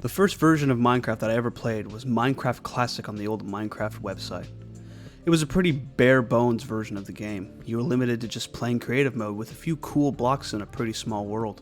The first version of Minecraft that I ever played was Minecraft Classic on the old Minecraft website. It was a pretty bare bones version of the game. You were limited to just playing creative mode with a few cool blocks in a pretty small world.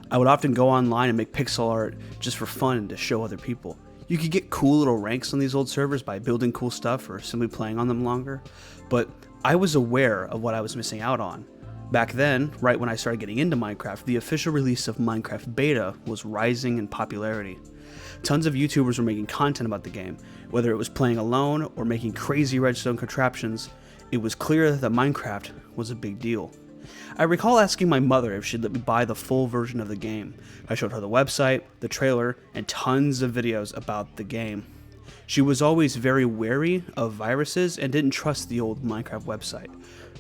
I would often go online and make pixel art just for fun and to show other people. You could get cool little ranks on these old servers by building cool stuff or simply playing on them longer, but I was aware of what I was missing out on. Back then, right when I started getting into Minecraft, the official release of Minecraft Beta was rising in popularity. Tons of YouTubers were making content about the game, whether it was playing alone or making crazy redstone contraptions. It was clear that Minecraft was a big deal. I recall asking my mother if she'd let me buy the full version of the game. I showed her the website, the trailer, and tons of videos about the game. She was always very wary of viruses and didn't trust the old Minecraft website.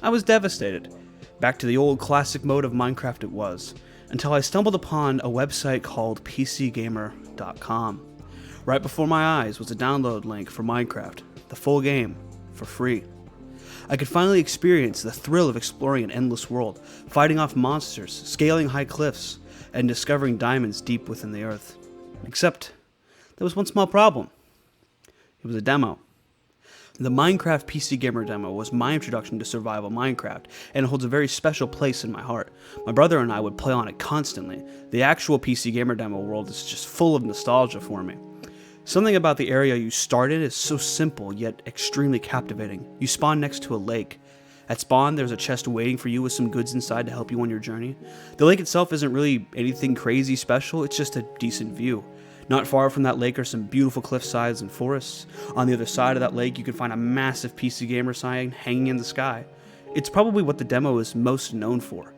I was devastated. Back to the old classic mode of Minecraft it was, until I stumbled upon a website called PCGamer.com. Right before my eyes was a download link for Minecraft, the full game, for free. I could finally experience the thrill of exploring an endless world, fighting off monsters, scaling high cliffs, and discovering diamonds deep within the earth. Except, there was one small problem. It was a demo. The Minecraft PC Gamer demo was my introduction to survival Minecraft, and it holds a very special place in my heart. My brother and I would play on it constantly. The actual PC Gamer demo world is just full of nostalgia for me. Something about the area you start in is so simple, yet extremely captivating. You spawn next to a lake. At spawn, there's a chest waiting for you with some goods inside to help you on your journey. The lake itself isn't really anything crazy special, it's just a decent view. Not far from that lake are some beautiful cliff sides and forests. On the other side of that lake, you can find a massive PC Gamer sign hanging in the sky. It's probably what the demo is most known for.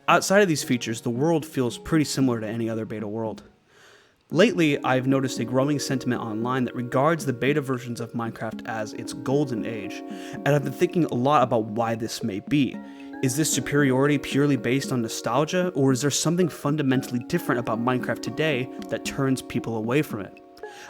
Outside of these features, the world feels pretty similar to any other beta world. Lately, I've noticed a growing sentiment online that regards the beta versions of Minecraft as its golden age, and I've been thinking a lot about why this may be. Is this superiority purely based on nostalgia, or is there something fundamentally different about Minecraft today that turns people away from it?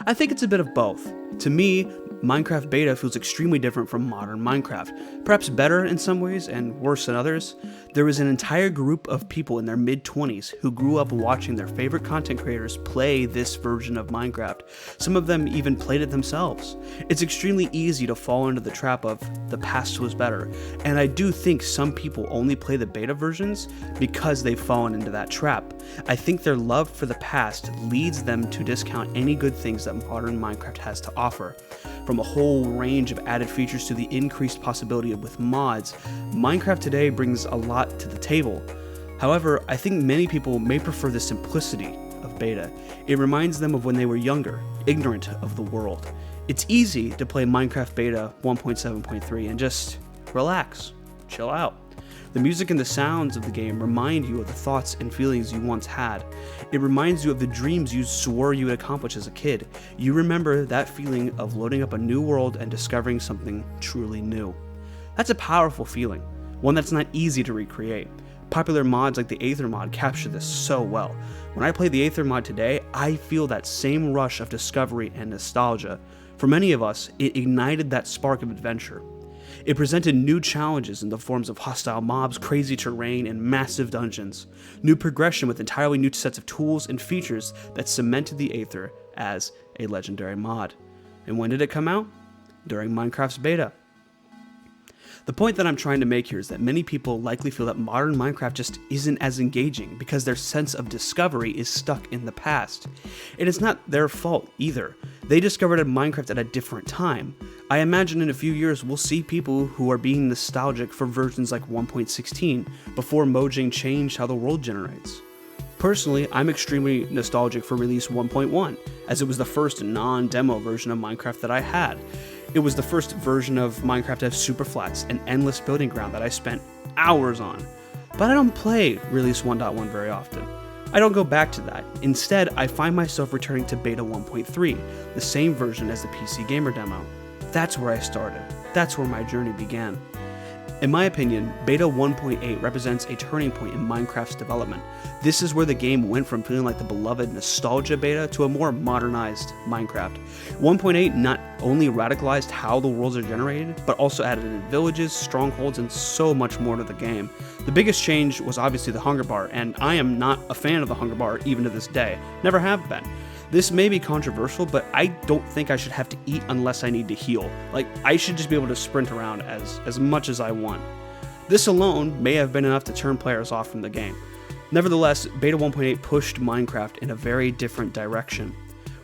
I think it's a bit of both. To me, Minecraft Beta feels extremely different from modern Minecraft. Perhaps better in some ways and worse in others. There is an entire group of people in their mid-20s who grew up watching their favorite content creators play this version of Minecraft. Some of them even played it themselves. It's extremely easy to fall into the trap of the past was better, and I do think some people only play the beta versions because they've fallen into that trap. I think their love for the past leads them to discount any good things that modern Minecraft has to offer. From a whole range of added features to the increased possibility with mods, Minecraft today brings a lot to the table. However, I think many people may prefer the simplicity of beta. It reminds them of when they were younger, ignorant of the world. It's easy to play Minecraft Beta 1.7.3 and just relax, chill out. The music and the sounds of the game remind you of the thoughts and feelings you once had. It reminds you of the dreams you swore you would accomplish as a kid. You remember that feeling of loading up a new world and discovering something truly new. That's a powerful feeling, one that's not easy to recreate. Popular mods like the Aether mod capture this so well. When I play the Aether mod today, I feel that same rush of discovery and nostalgia. For many of us, it ignited that spark of adventure. It presented new challenges in the forms of hostile mobs, crazy terrain, and massive dungeons. New progression with entirely new sets of tools and features that cemented the Aether as a legendary mod. And when did it come out? During Minecraft's beta. The point that I'm trying to make here is that many people likely feel that modern Minecraft just isn't as engaging because their sense of discovery is stuck in the past. And it's not their fault either. They discovered Minecraft at a different time. I imagine in a few years we'll see people who are being nostalgic for versions like 1.16 before Mojang changed how the world generates. Personally, I'm extremely nostalgic for release 1.1, as it was the first non-demo version of Minecraft that I had. It was the first version of Minecraft to have super flats, an endless building ground that I spent hours on. But I don't play release 1.1 very often. I don't go back to that. Instead, I find myself returning to beta 1.3, the same version as the PC Gamer demo. That's where I started. That's where my journey began. In my opinion, beta 1.8 represents a turning point in Minecraft's development. This is where the game went from feeling like the beloved nostalgia beta to a more modernized Minecraft. 1.8 not only radicalized how the worlds are generated, but also added in villages, strongholds, and so much more to the game. The biggest change was obviously the hunger bar, and I am not a fan of the hunger bar even to this day. Never have been. This may be controversial, but I don't think I should have to eat unless I need to heal. Like, I should just be able to sprint around as much as I want. This alone may have been enough to turn players off from the game. Nevertheless, Beta 1.8 pushed Minecraft in a very different direction,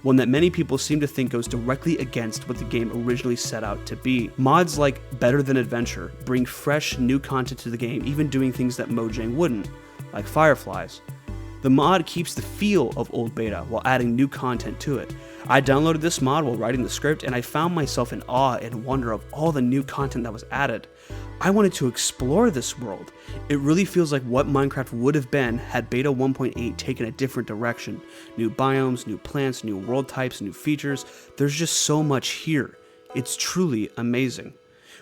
one that many people seem to think goes directly against what the game originally set out to be. Mods like Better Than Adventure bring fresh, new content to the game, even doing things that Mojang wouldn't, like fireflies. The mod keeps the feel of old beta while adding new content to it. I downloaded this mod while writing the script, and I found myself in awe and wonder of all the new content that was added. I wanted to explore this world. It really feels like what Minecraft would have been had Beta 1.8 taken a different direction. New biomes, new plants, new world types, new features. There's just so much here. It's truly amazing.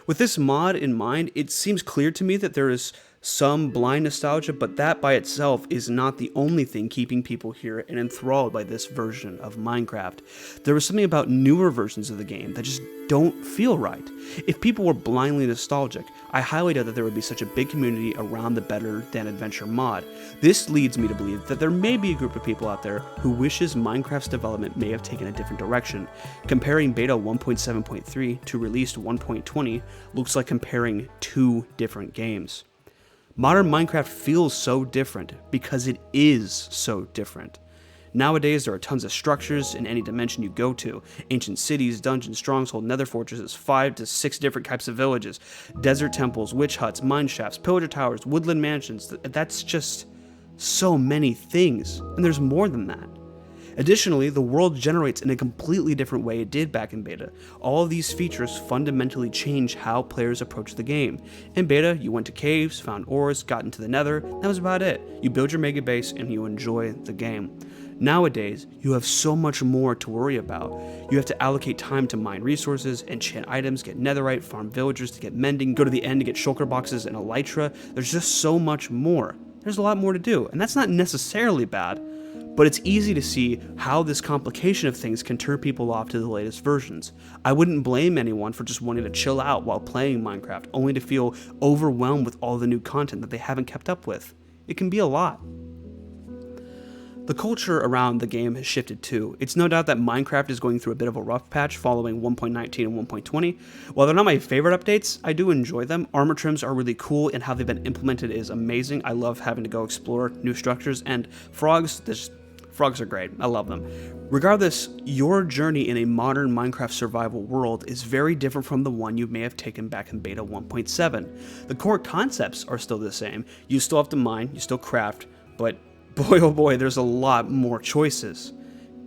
With this mod in mind, it seems clear to me that there is some blind nostalgia, but that by itself is not the only thing keeping people here and enthralled by this version of Minecraft. There was something about newer versions of the game that just don't feel right. If people were blindly nostalgic, I highly doubt that there would be such a big community around the Better Than Adventure mod. This leads me to believe that there may be a group of people out there who wishes Minecraft's development may have taken a different direction. Comparing Beta 1.7.3 to released 1.20 looks like comparing two different games. Modern Minecraft feels so different because it is so different. Nowadays, there are tons of structures in any dimension you go to. Ancient cities, dungeons, strongholds, nether fortresses, 5 to 6 different types of villages, desert temples, witch huts, mine shafts, pillager towers, woodland mansions. That's just so many things, and there's more than that. Additionally, the world generates in a completely different way it did back in beta. All of these features fundamentally change how players approach the game. In beta, you went to caves, found ores, got into the nether, that was about it. You build your mega base and you enjoy the game. Nowadays, you have so much more to worry about. You have to allocate time to mine resources, enchant items, get netherite, farm villagers to get mending, go to the end to get shulker boxes and elytra. There's just so much more. There's a lot more to do, and that's not necessarily bad. But it's easy to see how this complication of things can turn people off to the latest versions. I wouldn't blame anyone for just wanting to chill out while playing Minecraft, only to feel overwhelmed with all the new content that they haven't kept up with. It can be a lot. The culture around the game has shifted too. It's no doubt that Minecraft is going through a bit of a rough patch following 1.19 and 1.20. While they're not my favorite updates, I do enjoy them. Armor trims are really cool, and how they've been implemented is amazing. I love having to go explore new structures, and frogs are great. I love them. Regardless, your journey in a modern Minecraft survival world is very different from the one you may have taken back in Beta 1.7. The core concepts are still the same. You still have to mine, you still craft, but boy oh boy, there's a lot more choices.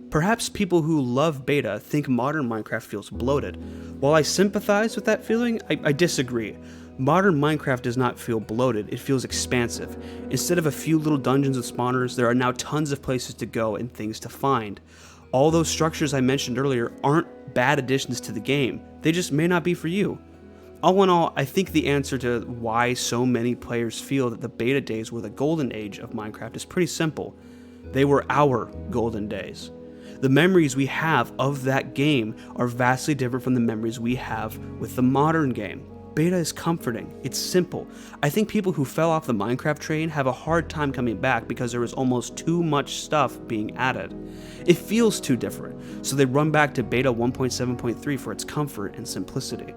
Perhaps people who love beta think modern Minecraft feels bloated. While I sympathize with that feeling, I disagree. Modern Minecraft does not feel bloated, it feels expansive. Instead of a few little dungeons and spawners, there are now tons of places to go and things to find. All those structures I mentioned earlier aren't bad additions to the game, they just may not be for you. All in all, I think the answer to why so many players feel that the beta days were the golden age of Minecraft is pretty simple. They were our golden days. The memories we have of that game are vastly different from the memories we have with the modern game. Beta is comforting, it's simple. I think people who fell off the Minecraft train have a hard time coming back because there was almost too much stuff being added. It feels too different, so they run back to Beta 1.7.3 for its comfort and simplicity.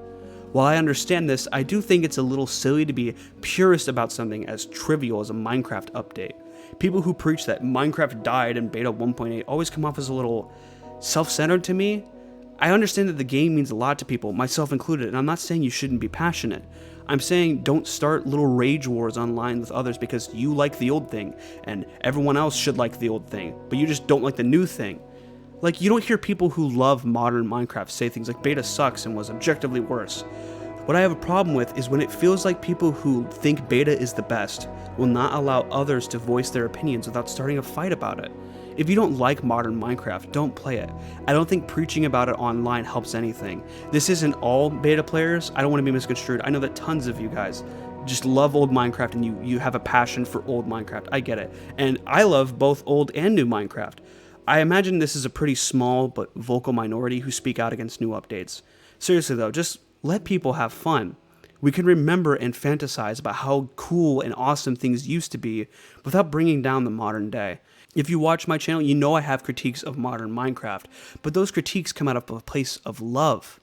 While I understand this, I do think it's a little silly to be purist about something as trivial as a Minecraft update. People who preach that Minecraft died in Beta 1.8 always come off as a little self-centered to me. I understand that the game means a lot to people, myself included, and I'm not saying you shouldn't be passionate. I'm saying don't start little rage wars online with others because you like the old thing, and everyone else should like the old thing, but you just don't like the new thing. Like, you don't hear people who love modern Minecraft say things like beta sucks and was objectively worse. What I have a problem with is when it feels like people who think beta is the best will not allow others to voice their opinions without starting a fight about it. If you don't like modern Minecraft, don't play it. I don't think preaching about it online helps anything. This isn't all beta players. I don't want to be misconstrued. I know that tons of you guys just love old Minecraft and you have a passion for old Minecraft. I get it. And I love both old and new Minecraft. I imagine this is a pretty small but vocal minority who speak out against new updates. Seriously though, just let people have fun. We can remember and fantasize about how cool and awesome things used to be without bringing down the modern day. If you watch my channel, you know I have critiques of modern Minecraft, but those critiques come out of a place of love.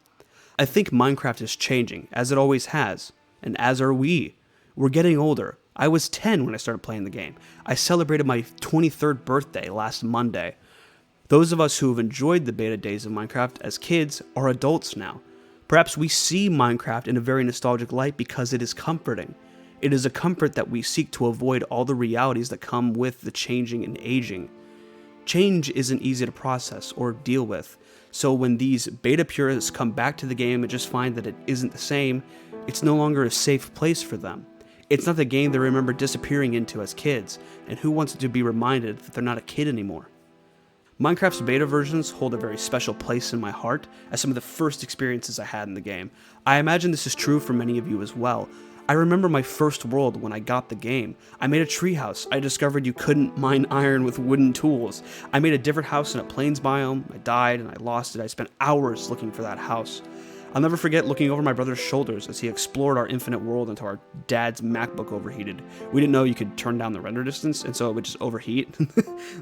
I think Minecraft is changing, as it always has, and as are we. We're getting older. I was 10 when I started playing the game. I celebrated my 23rd birthday last Monday. Those of us who have enjoyed the beta days of Minecraft as kids are adults now. Perhaps we see Minecraft in a very nostalgic light because it is comforting. It is a comfort that we seek to avoid all the realities that come with the changing and aging. Change isn't easy to process or deal with, so when these beta purists come back to the game and just find that it isn't the same, it's no longer a safe place for them. It's not the game they remember disappearing into as kids, and who wants to be reminded that they're not a kid anymore? Minecraft's beta versions hold a very special place in my heart as some of the first experiences I had in the game. I imagine this is true for many of you as well. I remember my first world when I got the game. I made a treehouse. I discovered you couldn't mine iron with wooden tools. I made a different house in a plains biome. I died and I lost it. I spent hours looking for that house. I'll never forget looking over my brother's shoulders as he explored our infinite world until our dad's MacBook overheated. We didn't know you could turn down the render distance, and so it would just overheat.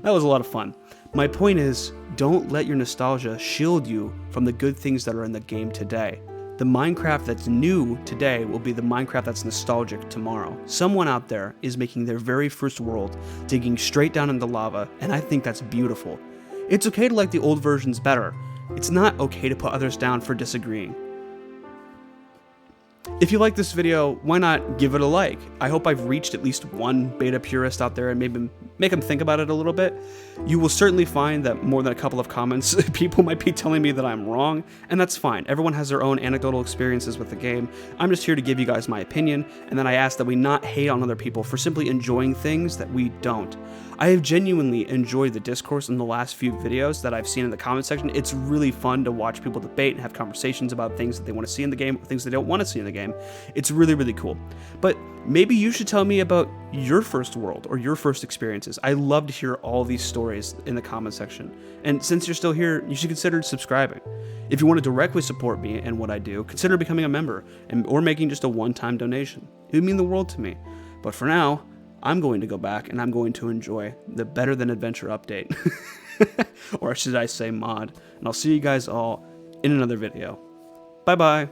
That was a lot of fun. My point is, don't let your nostalgia shield you from the good things that are in the game today. The Minecraft that's new today will be the Minecraft that's nostalgic tomorrow. Someone out there is making their very first world, digging straight down into lava, and I think that's beautiful. It's okay to like the old versions better. It's not okay to put others down for disagreeing. If you like this video, why not give it a like? I hope I've reached at least one beta purist out there and maybe make them think about it a little bit. You will certainly find that more than a couple of comments, people might be telling me that I'm wrong, and that's fine. Everyone has their own anecdotal experiences with the game. I'm just here to give you guys my opinion, and then I ask that we not hate on other people for simply enjoying things that we don't. I have genuinely enjoyed the discourse in the last few videos that I've seen in the comment section. It's really fun to watch people debate and have conversations about things that they want to see in the game, or things they don't want to see in the game. It's really, really cool. But maybe you should tell me about your first world or your first experiences. I love to hear all these stories in the comment section. And since you're still here, you should consider subscribing. If you want to directly support me and what I do, consider becoming a member or making just a one-time donation. It would mean the world to me. But for now, I'm going to go back and I'm going to enjoy the Better Than Adventure update. Or should I say mod. And I'll see you guys all in another video. Bye-bye.